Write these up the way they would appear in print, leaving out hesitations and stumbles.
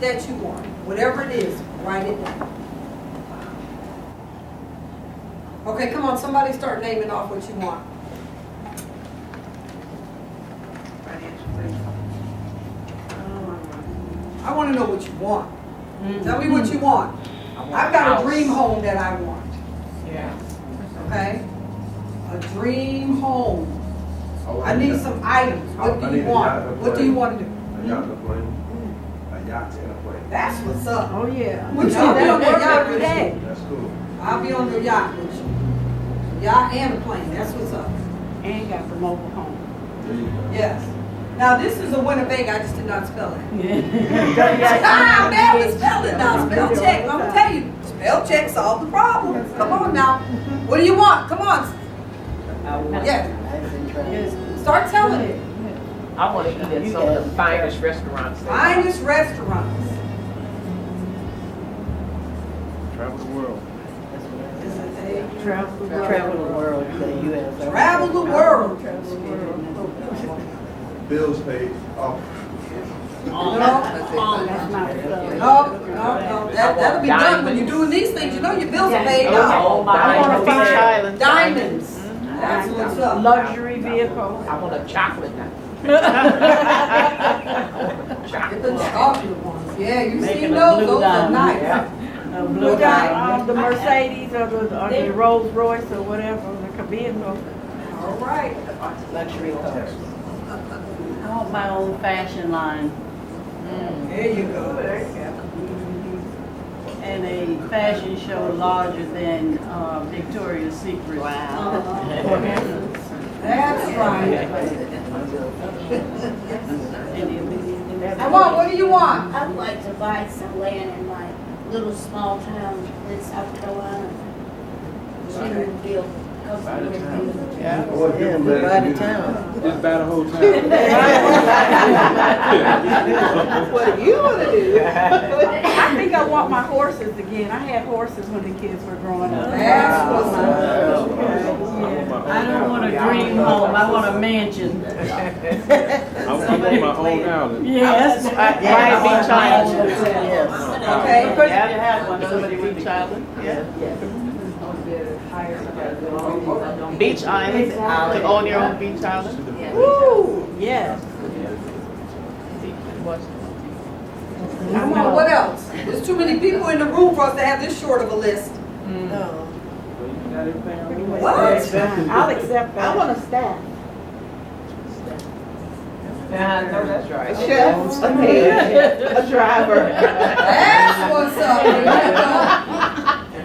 type that you want. Whatever it is, write it down. Okay, come on, somebody start naming off what you want. I want to know what you want. Tell me what you want. I've got a dream home that I want. Yeah. Okay? A dream home. I need some items. What do you want? What do you want to do? A yacht and a plane. A yacht and a plane. That's what's up. Oh, yeah. What you be on that yacht with day. you? That's cool. I'll be on the yacht with you. Yacht and a plane. That's what's up. And got the mobile home. There you go. Yes. Now this is a Winnebago. I just did not spell it. Yeah. Ah, man, we spelled it now. Spell check. I'm gonna tell you. Spell check solve the problem. Come on now. What do you want? Come on. Yes. Start telling it. I want to eat at some of the finest restaurants. Finest restaurants. Travel the world. Travel the world. Travel the world, the U.S. Travel the world. Bills paid. Oh. No, That's not no. That'll be done when you're doing these things. You know your bills are paid off. I want a Beach fine Island. Diamonds. That's what's up. luxury vehicle. I want a chocolate now. Get the chocolate ones. Yeah, you Make see it a those. blue Those are diamond. nice. Yeah. Blue Okay. the Mercedes or the Rolls Royce or whatever, the vehicle. All right. Luxury cars. I want my own fashion line There you go. and a fashion show larger than Victoria's Secret. Wow. That's right. And Come on, what do you want? I'd like to buy some land in my little small town in South Carolina. Chesterfield. Yeah. Boy, give them that By the music. town. Just buy the whole town. What do you want to do? I think I want my horses again. I had horses when the kids were growing up. That's what's up. I don't want a dream home, I want a mansion. I want my own island. Yes. Yeah. Beach Island. Yes. Okay. Of course, you have one, somebody with Beach Island. Yeah. Beach Island. To own your own beach island. Woo, yes. Come on, what else? There's too many people in the room for us to have this short of a list. No. What? I'll accept that. I want a staff. Yeah, no, that's right. A chef, a maid, a driver. That's what's up. There you go.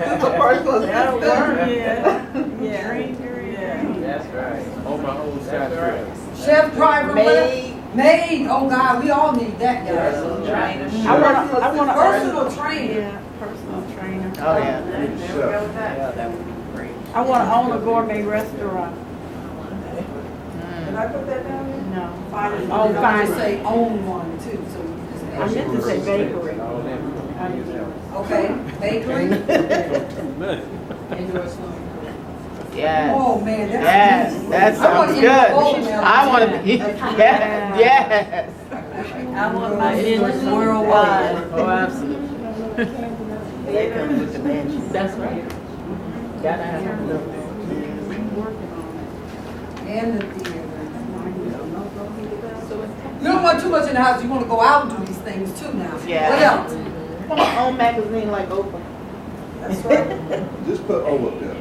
A personal That'll work, assistant. yeah. Yeah. That's right. On my own That's right. side. Chef, driver, Maid. maid. Oh God, we all need that, guys. I want a Personal trainer. Yeah, personal trainer. Oh, yeah. Chef. Yeah, that would be great. I want to own a gourmet restaurant. Did I put that down there? No. Oh, Oh, fine. fine. Say own one too, so you just I meant to say bakery. Okay, bakery. Yes. Oh man, that's Yes, easy. that I wanna sounds eat good. both now. I want to be, yes. I want my business worldwide. Oh, absolutely. That comes with the mansion. That's right. Gotta have a little. And the theater. You don't want too much in the house. You want to go out and do these things too now. Yeah. What else? I want my own magazine like Oprah. That's right. Just put O up there.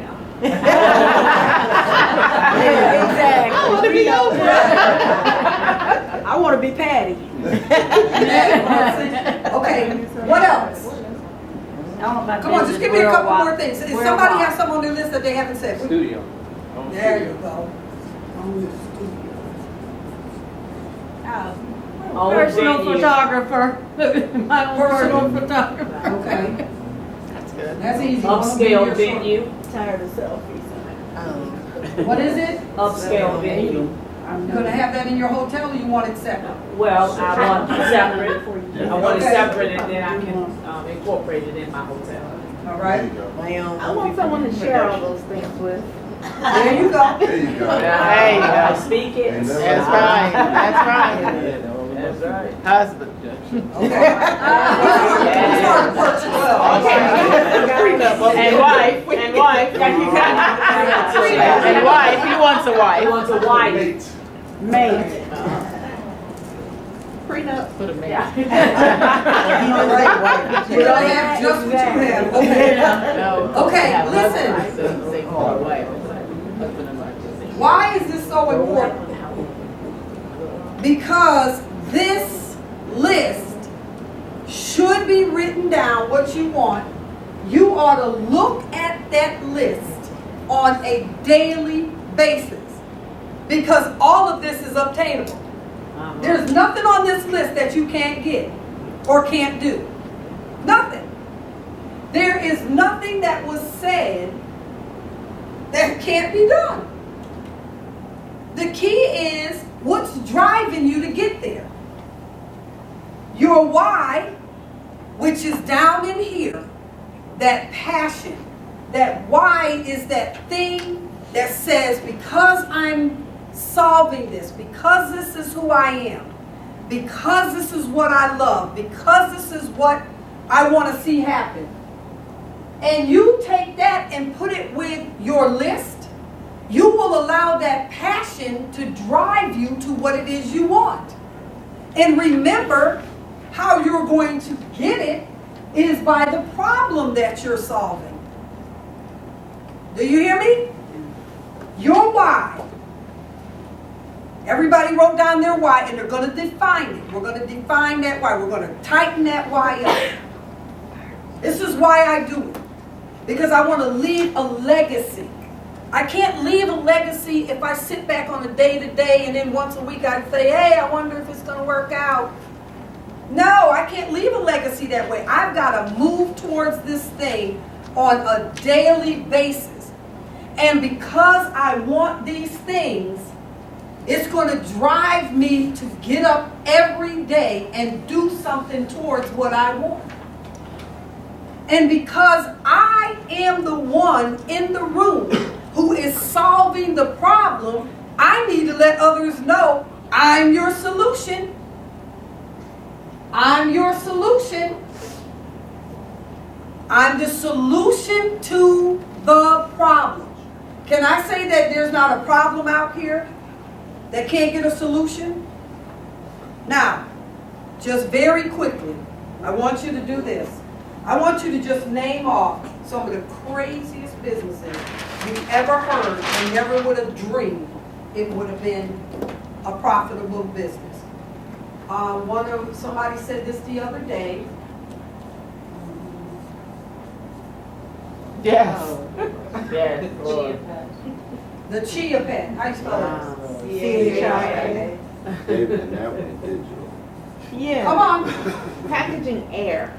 Exactly. I want to be Oprah. I want to be Patty. Okay, what else? I want my Come on, just business give me a couple worldwide. more things. Does somebody have something on their list that they haven't said? Studio. Own There you studio. go. Own the studio. Own Personal venue. photographer. My own personal photographer. Okay, That's good. that's easy. Upscale venue. Tired of selfies. What is it? Upscale venue. You gonna have that in your hotel or you want it separate? Well, I want it separate. I want it Okay. separate and then I can incorporate it in my hotel. All There right, you go. My own. I want someone to share all those things with. there you go. There you go. Hey, speak it. Ain't never- That's right. That's right. That's right. Husband. Okay. We started first as well. And wife, and wife. And wife, he wants a wife. He wants a wife. Mate. Prenup for the man. All right. You gotta have just what you have. Okay. No. Okay, Have listen. husband, so say call wife. Husband and wife. Why is this so important? Because this list should be written down what you want. You ought to look at that list on a daily basis because all of this is obtainable. There's nothing on this list that you can't get or can't do. Nothing. There is nothing that was said that can't be done. The key is what's driving you to get there. Your why, which is down in here, that passion, that why is that thing that says, because I'm solving this, because this is who I am, because this is what I love, because this is what I want to see happen. And you take that and put it with your list, you will allow that passion to drive you to what it is you want. And remember, how you're going to get it is by the problem that you're solving. Do you hear me? Your why. Everybody wrote down their why and they're going to define it. We're going to define that why. We're going to tighten that why up. This is why I do it. Because I want to leave a legacy. I can't leave a legacy if I sit back on a day-to-day and then once a week I say, hey, I wonder if it's going to work out. No, I can't leave a legacy that way. I've got to move towards this thing on a daily basis. And because I want these things, it's going to drive me to get up every day and do something towards what I want. And because I am the one in the room who is solving the problem, I need to let others know I'm your solution. I'm your solution. I'm the solution to the problem. Can I say that there's not a problem out here that can't get a solution? Now, just very quickly, I want you to do this. I want you to just name off some of the craziest businesses you've ever heard and never would have dreamed it would have been a profitable business. Somebody said this the other day. Yes. Yes. The Chia Pet. How you spell that? Yeah. David, and that one digital. Yeah. Come on. Packaging air.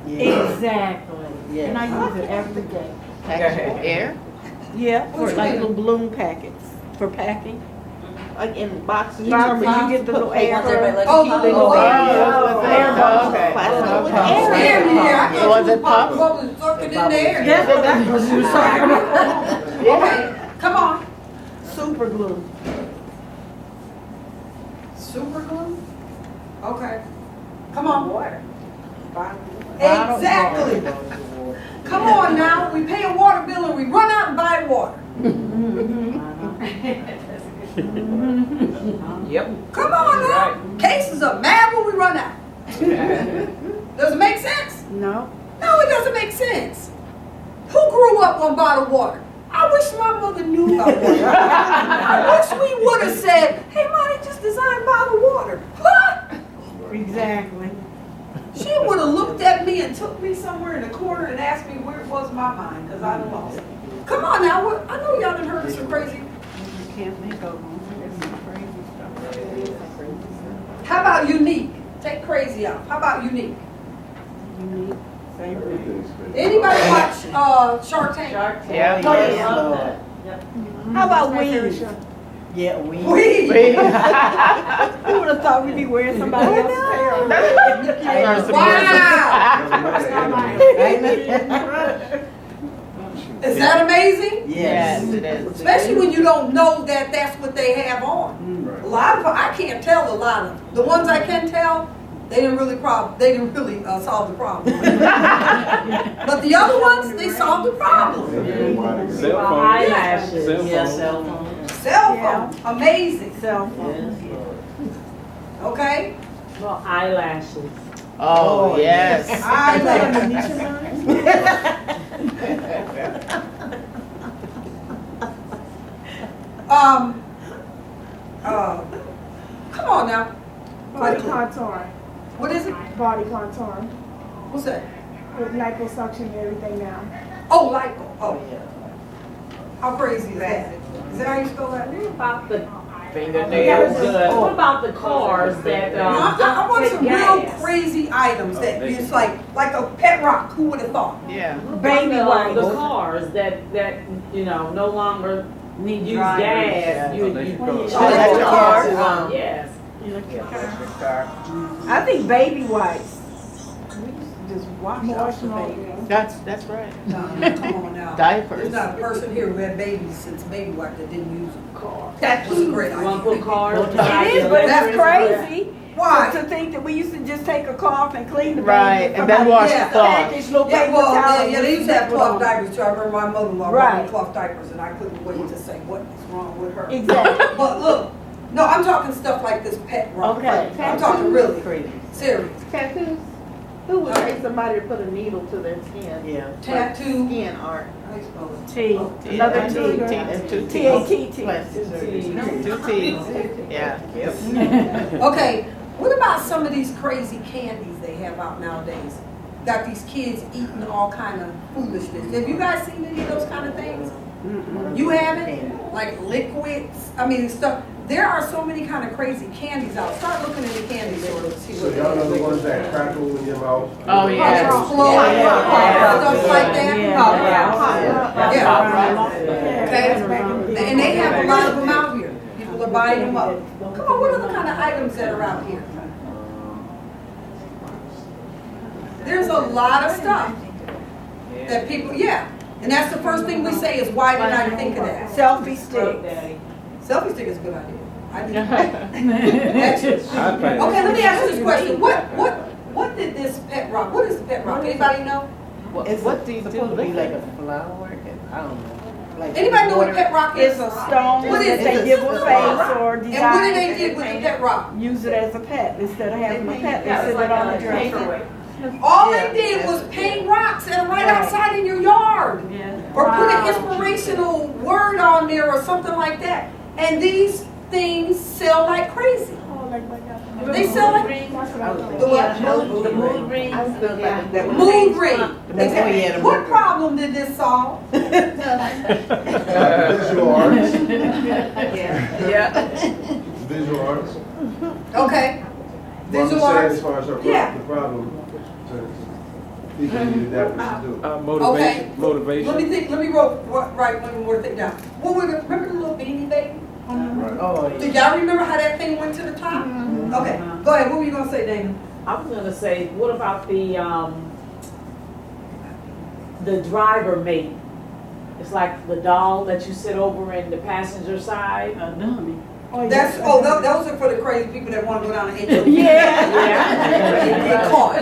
Exactly. Yes. And I use it every day. Packaging air. Yeah, for What you like mean? little balloon packets for packing. Like in boxes. Remember, you get the little air. Oh, the little Air air. bubbles. Okay. Plastic with Okay. air. Air in there. I So thought was you it pups? was sucking in there. That's what that was you talking about. Okay, come on. Super glue. Super glue? Okay. Come on. Water. Exactly. Come on now. We pay a water bill and we run out and buy water. Yep. Come on now. Cases are mad when we run out. Does it make sense? No. No, it doesn't make sense. Who grew up on bottled water? I wish my mother knew about water. I wish we would have said, hey, Mommy, just designed bottled water. What? Exactly. She would have looked at me and took me somewhere in the corner and asked me where it was in my mind, because I done lost it. Come on now. I know y'all done heard some crazy. You can't think of them. There's some crazy stuff. How about unique? Take crazy out. How about unique? Unique. Same thing. Everything's good. Anybody watch Shark Tank? Yeah. Oh, yeah. How about weed? Yeah, we. Weed. Who would have thought we'd be wearing somebody else's hair? Wow. Is that amazing? Yes, Yes. it is. Especially when you don't know that that's what they have on. A Right. lot of, I can't tell a lot of, the ones I can tell, they didn't really solve the problem. But the other ones, they solved the problem. Cell phone. Eyelashes. Cell Yeah, phone. cell phone. Cell phone, amazing, Cell phone. okay? Well, eyelashes. Oh, yes. Come on now. Body contour. What is it? Body contour. What's that? With liposuction and everything now. Oh, lipo. Oh, how crazy is that? Is that how you spell that? What about the fingernails? What about the cars that, No, I want some take real gas? crazy items that it's like a pet rock. Who would have thought? Yeah. Baby wipes. The cars that, you know, no longer Need use drivers. gas. You Electric cars. Electric cars. Yes. I think baby wipes. We used to just wash off the baby. That's right. No, come on now. Diapers. There's not a person here who had babies since baby wipe that didn't use them. Car. That was a great You want to idea. put cars? It is, but it's crazy. Why? To think that we used to just take a cloth and clean the baby. Right, and then wash Yeah. the cloth. Package little Yeah, paper well, towels. yeah, they used to have and cloth put on. diapers too. I remember my mother-in-law Right. running cloth diapers, and I couldn't wait to say what is wrong with her. Exactly. But look, no, I'm talking stuff like this pet rock. Okay. I'm talking really serious. Tattoos. Who would pay somebody to put a needle to their skin? Yeah. Tattoo. Skin art. How you spell it? T. Another T. That's two T's. T-A-T-T. Two T's. Yeah. Okay, what about some of these crazy candies they have out nowadays? Got these kids eating all kind of foolishness. Have you guys seen any of those kind of things? You haven't? Like liquids? I mean, stuff. There are so many kind of crazy candies out. Start looking in the candy store and see So what y'all know the ones that crackle in your mouth? Oh, yeah. Explode, stuff like that. Yeah. Okay, and they have a lot of them out here. People are buying them up. Come on, what are the kind of items that are out here? There's a lot of stuff that people, yeah. And that's the first thing we say is, why didn't I think of that? Selfie sticks. Selfie stick is a good idea. I think that's it. I'd pay. Okay, let me ask you this question. What did this pet rock, what is the pet rock? Anybody know? What do you do? Supposed to be like a flower, I don't know. Like Anybody know what pet rock is? It's a stone What that is they it? give a face or And design. what did they do with the pet rock? Use it as a pet instead of having a pet. They sit it on the dresser. All they did was paint rocks that are right outside in your yard. Yeah. Or put an inspirational word on there or something like that. And these things sell like crazy. Oh, like that. They sell like That's what I thought. the what? The mood rings. I was thinking about that. Mood ring. yeah, the What mood ring. problem did this solve? Visual arts. Yeah. Visual arts. Okay. Well, I'm Visual just saying arts. as far as Yeah. the problem, people need to adapt what to do. Okay. Motivation. Let me write one more thing down. What were remember the little Beanie Baby? Right. Oh, yeah. Did y'all remember how that thing went to the top? Okay, go ahead. What were you gonna say, Dana? I was gonna say, what about the driver mate? It's like the doll that you sit over in the passenger side. A dummy. Those are for the crazy people that want to go down and HOV. Yeah. And get caught.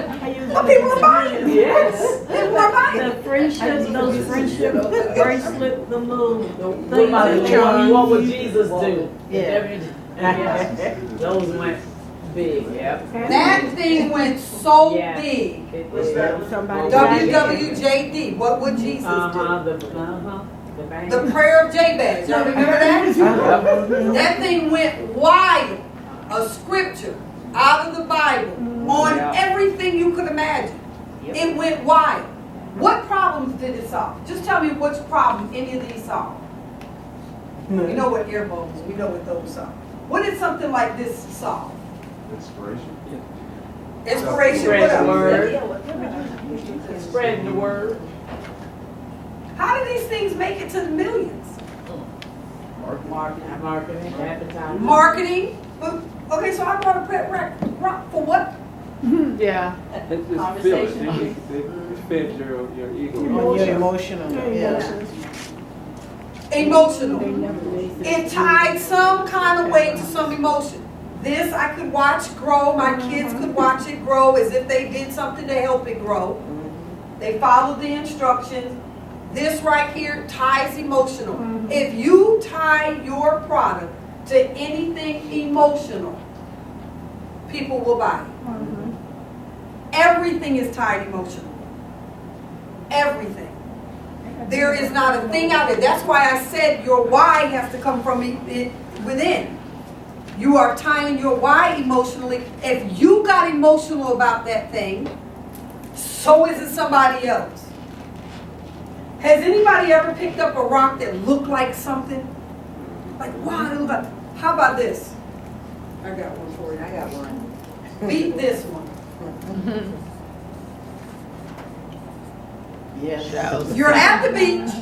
But people are buying them. Yes. People are buying them. The friendship, those friendship bracelet, the little What about the things. one, what would Jesus do? Yeah. Those went big, yep. That thing went so Yeah. big. What's that? Somebody. WWJD. What would Jesus do? The bank. The prayer of Jabez. Y'all remember that? That thing went wild. A scripture out of the Bible on everything you could imagine. It went wild. What problems did it solve? Just tell me which problem any of these solve. You know what air bubbles, we know what those solve. What did something like this solve? Inspiration. Inspiration, Spread what the else? word. Spreading the word. How did these things make it to the millions? Marketing, advertising. Marketing. Okay, so I brought a pet rock for what? Yeah. It's feel it. It fed your ego. Your emotional, yeah. Emotional. It tied some kind of way to some emotion. This I could watch grow. My kids could watch it grow as if they did something to help it grow. They followed the instructions. This right here ties emotional. If you tie your product to anything emotional, people will buy it. Everything is tied emotional. Everything. There is not a thing out there. That's why I said your why has to come from within. You are tying your why emotionally. If you got emotional about that thing, so is it somebody else. Has anybody ever picked up a rock that looked like something? Like, wow, it looked like, how about this? I got one for you. I got one. Beat this one. Yes. You're at the beach.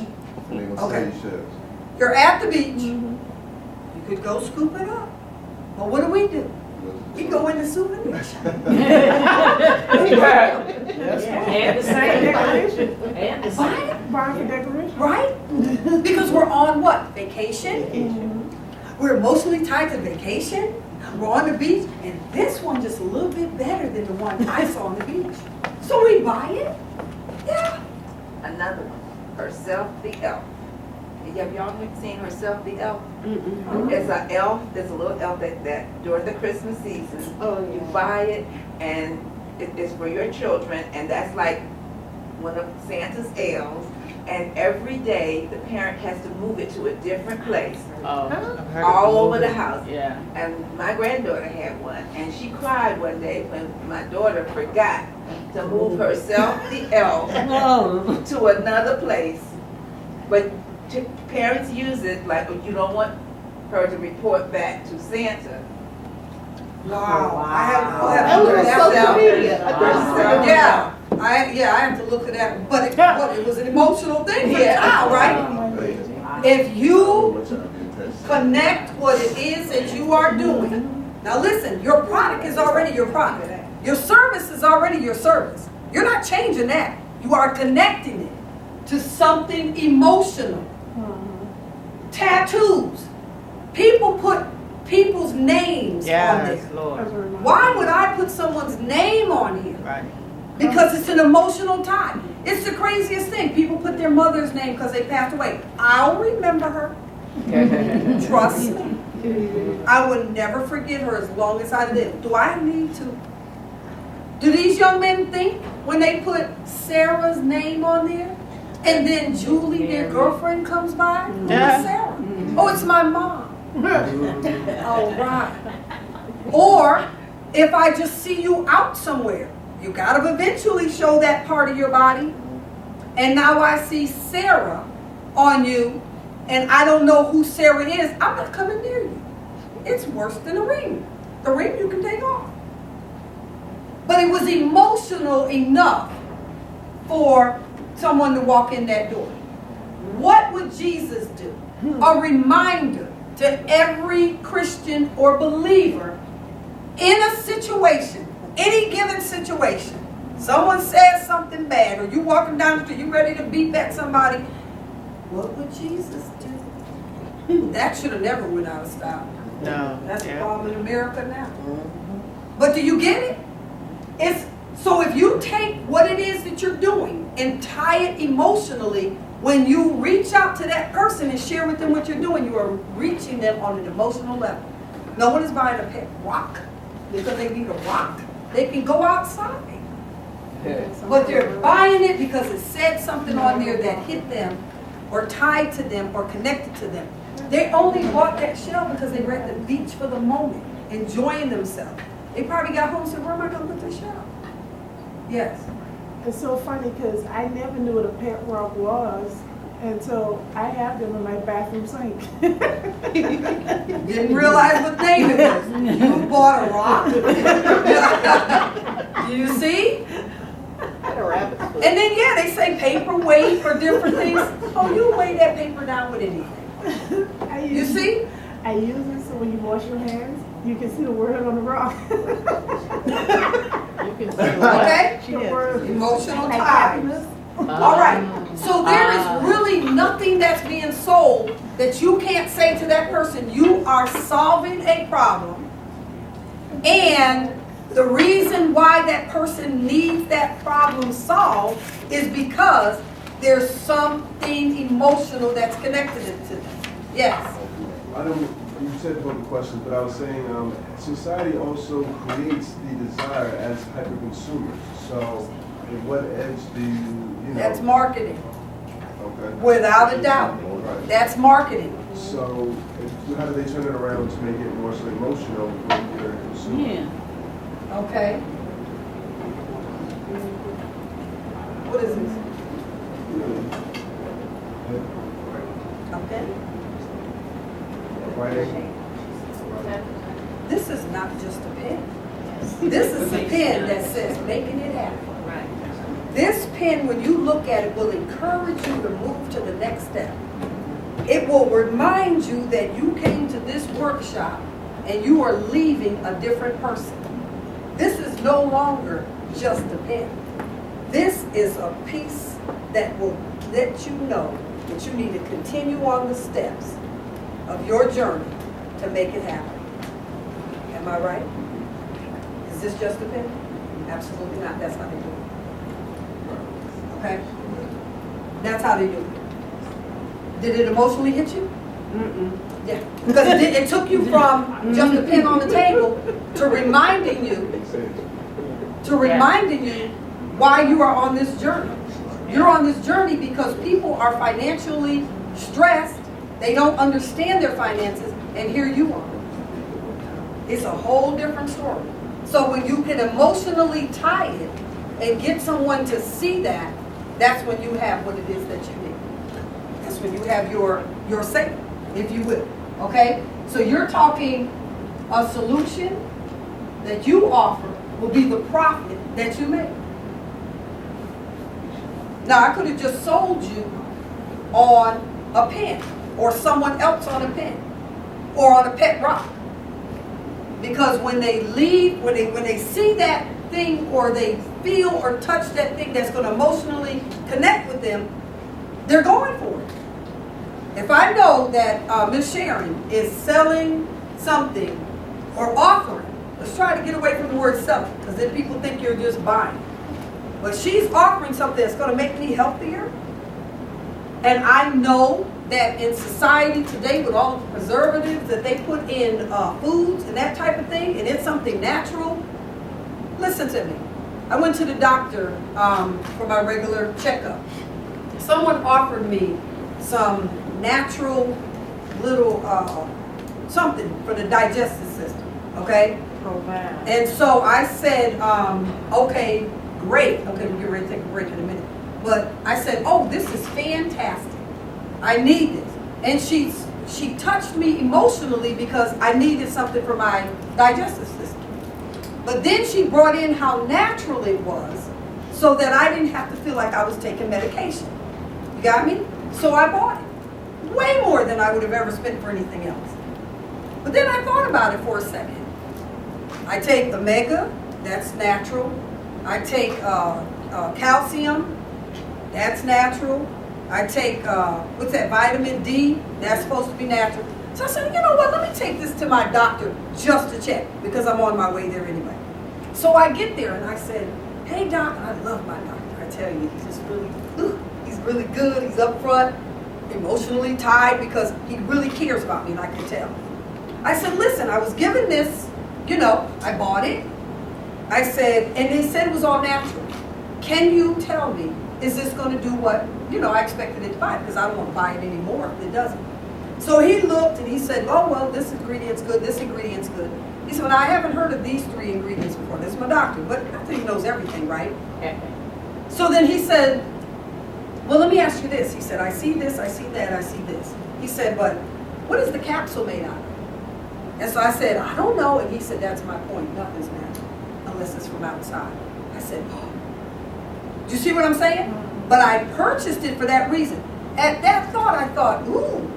And they gonna Okay. say shells. You're at the beach. You could go scoop it up. But what do? We go in the souvenir shop. And the same. And the same. Buying for decoration. Right? Because we're on what? Vacation? We're emotionally tied to vacation. We're on the beach. And this one just a little bit better than the one I saw on the beach. So we buy it. Yeah. Another one, Herself the Elf. Have y'all seen Herself the Elf? It's an elf, there's a little elf that during the Christmas season, you buy it and it's for your children, and that's like one of Santa's elves, and every day the parent has to move it to a different place, I've heard all of over the movie. house. Yeah. And my granddaughter had one, and she cried one day when my daughter forgot to move Herself the Elf to another place. But parents use it like you don't want her to report back to Santa. Wow. I That have to was look on that social up. media. Yeah. I have to look at that. But it was an emotional thing for the child, right? If you connect what it is that you are doing. Now listen, your product is already your product. Your service is already your service. You're not changing that. You are connecting it to something emotional. Tattoos. People put people's names on Yes, there. Lord. Why would I put someone's name on here? Right. Because it's an emotional tie. It's the craziest thing. People put their mother's name because they passed away. I'll remember her. Trust me. I will never forget her as long as I live. Do I need to? Do these young men think when they put Sarah's name on there and then Julie, their girlfriend, comes by? Who's Yeah. Sarah? Oh, it's my mom. All right. Or if I just see you out somewhere, you got to eventually show that part of your body. And now I see Sarah on you, and I don't know who Sarah is. I'm not coming near you. It's worse than a ring. The ring you can take off. But it was emotional enough for someone to walk in that door. What would Jesus do? A reminder to every Christian or believer in a situation, any given situation. Someone says something bad, or you walking down the street, you ready to beat back somebody. What would Jesus do? That should have never went out of style. No. That's the Yeah. problem in America now. But do you get it? So if you take what it is that you're doing and tie it emotionally, when you reach out to that person and share with them what you're doing, you are reaching them on an emotional level. No one is buying a pet rock because they need a rock. They can go outside. But they're buying it because it said something on there that hit them or tied to them or connected to them. They only bought that shell because they were at the beach for the moment, enjoying themselves. They probably got home and said, where am I going to put this shell? Yes. It's so funny because I never knew what a pet rock was until I have them in my bathroom sink. Didn't realize what name it was. You bought a rock. Do you see? And then, yeah, they say paperweight for different things. Oh, you weigh that paper down with anything. You see? I use it so when you wash your hands, you can see the word on the rock. You can see Okay? The word Emotional like ties. happiness. All right, so there is really nothing that's being sold that you can't say to that person, you are solving a problem. And the reason why that person needs that problem solved is because there's something emotional that's connected to them. Yes. I don't, you said about the questions, but I was saying, society also creates the desire as hyper consumers. So, at what edge do you know? That's marketing, Okay. without a doubt. Right. That's marketing. So, how do they turn it around to make it more so emotional when you're a consumer? Yeah. Okay. What is this? Okay. Writing. This is not just a pen. This is a pen that says making it happen. This pen, when you look at it, will encourage you to move to the next step. It will remind you that you came to this workshop and you are leaving a different person. This is no longer just a pen. This is a piece that will let you know that you need to continue on the steps of your journey to make it happen. Am I right? Is this just a pen? Absolutely not. That's how they do it. Okay? That's how they do it. Did it emotionally hit you? Yeah. Because it took you from just a pen on the table to reminding you why you are on this journey. You're on this journey because people are financially stressed. They don't understand their finances, and here you are. It's a whole different story. So when you can emotionally tie it and get someone to see that, that's when you have what it is that you need. That's when you have your safe, if you will. Okay? So you're talking a solution that you offer will be the profit that you make. Now, I could have just sold you on a pen, or someone else on a pen, or on a pet rock. Because when they leave, when they see that thing, or they feel or touch that thing that's going to emotionally connect with them, they're going for it. If I know that Miss Sharon is selling something or offering, let's try to get away from the word selling, because then people think you're just buying. But she's offering something that's going to make me healthier. And I know that in society today, with all the preservatives that they put in foods and that type of thing, and it's something natural, listen to me. I went to the doctor for my regular checkup. Someone offered me some natural little something for the digestive system, okay? Oh, wow. And so I said, okay, great. Okay, we'll get ready to take a break in a minute. But I said, oh, this is fantastic. I need this. And she touched me emotionally because I needed something for my digestive system. But then she brought in how natural it was so that I didn't have to feel like I was taking medication. You got me? So I bought it. Way more than I would have ever spent for anything else. But then I thought about it for a second. I take omega, that's natural. I take calcium, that's natural. I take, what's that, vitamin D, that's supposed to be natural. So I said, you know what, let me take this to my doctor just to check, because I'm on my way there anyway. So I get there and I said, hey doc, I love my doctor, I tell you, he's just really, he's really good, he's up front, emotionally tied, because he really cares about me, and I can tell. I said, listen, I was given this, you know, I bought it. I said, and they said it was all natural. Can you tell me, is this going to do what, you know, I expected it to buy? Because I don't want to buy it anymore if it doesn't. So he looked and he said, oh, well, this ingredient's good, this ingredient's good. He said, well, I haven't heard of these 3 ingredients before. This is my doctor, but I think he knows everything, right? So then he said, well, let me ask you this. He said, I see this, I see that, I see this. He said, but what is the capsule made out of? And so I said, I don't know. And he said, that's my point. Nothing's natural unless it's from outside. I said, oh. Do you see what I'm saying? But I purchased it for that reason. At that thought, I thought, ooh,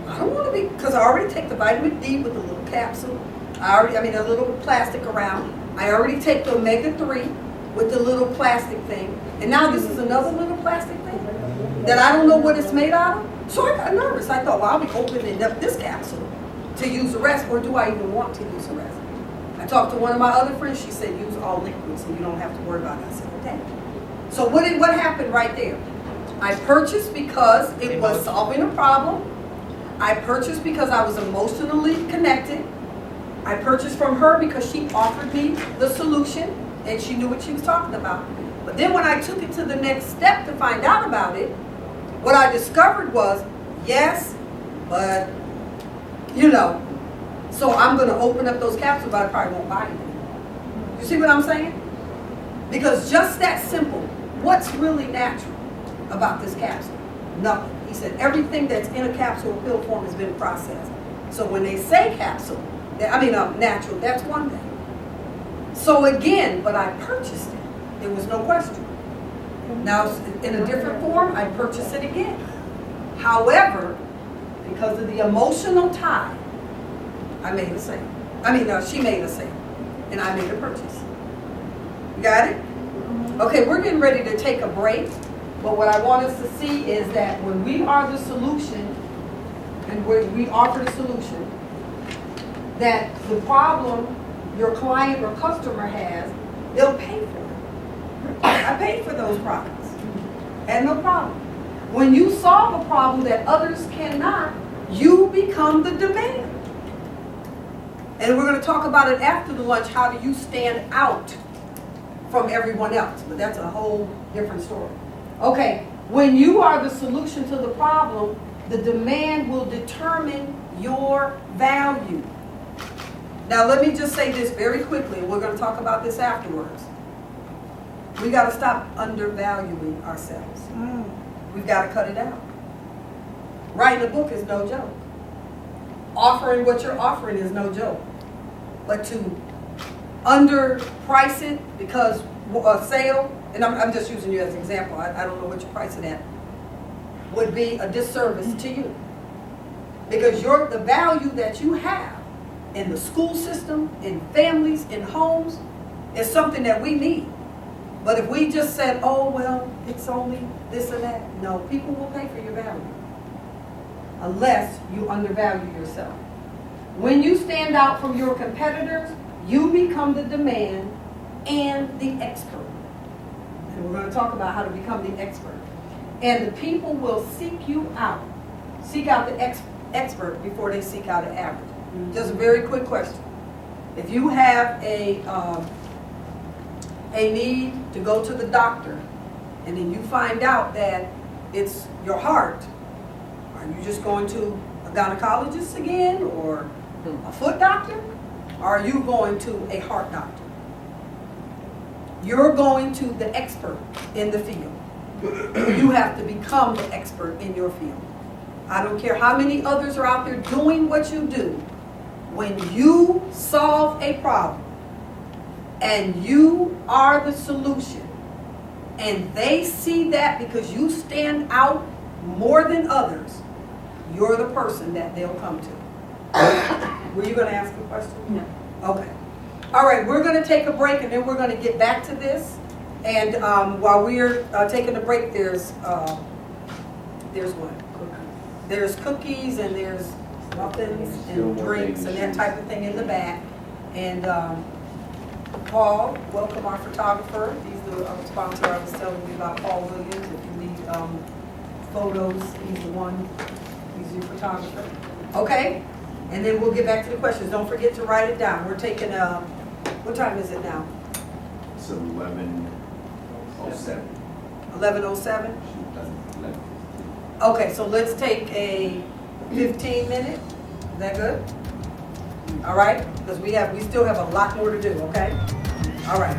I don't want to be, because I already take the vitamin D with the little capsule. A little plastic around. I already take the omega-3 with the little plastic thing. And now this is another little plastic thing that I don't know what it's made out of. So I got nervous. I thought, well, I'll be opening up this capsule to use the rest, or do I even want to use the rest? I talked to one of my other friends. She said, use all liquids so you don't have to worry about it. I said, okay. So what happened right there? I purchased because it was solving a problem. I purchased because I was emotionally connected. I purchased from her because she offered me the solution and she knew what she was talking about. But then when I took it to the next step to find out about it, what I discovered was, yes, but, you know, so I'm going to open up those capsules, but I probably won't buy them. You see what I'm saying? Because just that simple, what's really natural about this capsule? Nothing. He said everything that's in a capsule or pill form has been processed. So when they say capsule, natural, that's one thing. So again, but I purchased it. There was no question. Now, in a different form, I purchased it again. However, because of the emotional tie, I made a sale. She made a sale, and I made a purchase. You got it? Okay, we're getting ready to take a break, but what I want us to see is that when we are the solution, and we offer the solution, that the problem your client or customer has, they'll pay for it. I paid for those products. Had no problem. When you solve a problem that others cannot, you become the demand. And we're going to talk about it after the lunch. How do you stand out from everyone else? But that's a whole different story. Okay, when you are the solution to the problem, the demand will determine your value. Now let me just say this very quickly, and we're going to talk about this afterwards. We got to stop undervaluing ourselves. We've got to cut it out. Writing a book is no joke. Offering what you're offering is no joke. But to underprice it because a sale, and I'm just using you as an example, I don't know what you're pricing at, would be a disservice to you. Because the value that you have in the school system, in families, in homes, is something that we need. But if we just said, oh, well, it's only this or that, no, people will pay for your value. Unless you undervalue yourself. When you stand out from your competitors, you become the demand and the expert. And we're going to talk about how to become the expert. And the people will seek you out. Seek out the expert before they seek out an average. Just a very quick question. If you have a need to go to the doctor, and then you find out that it's your heart, are you just going to a gynecologist again, or a foot doctor? Or are you going to a heart doctor? You're going to the expert in the field. You have to become the expert in your field. I don't care how many others are out there doing what you do. When you solve a problem and you are the solution, and they see that because you stand out more than others, you're the person that they'll come to. Were you going to ask a question? No. Okay. All right, we're going to take a break, and then we're going to get back to this. And while we're taking a break, there's what? There's cookies, and there's muffins and drinks and that type of thing in the back. And Paul, welcome, our photographer. He's the sponsor I was telling you about, Paul Williams. If you need photos, he's the one. He's your photographer. Okay, and then we'll get back to the questions. Don't forget to write it down. We're taking what time is it now? It's 11:07. 11:07? Okay, so let's take a 15-minute. Is that good? All right, because we still have a lot more to do, okay? All right.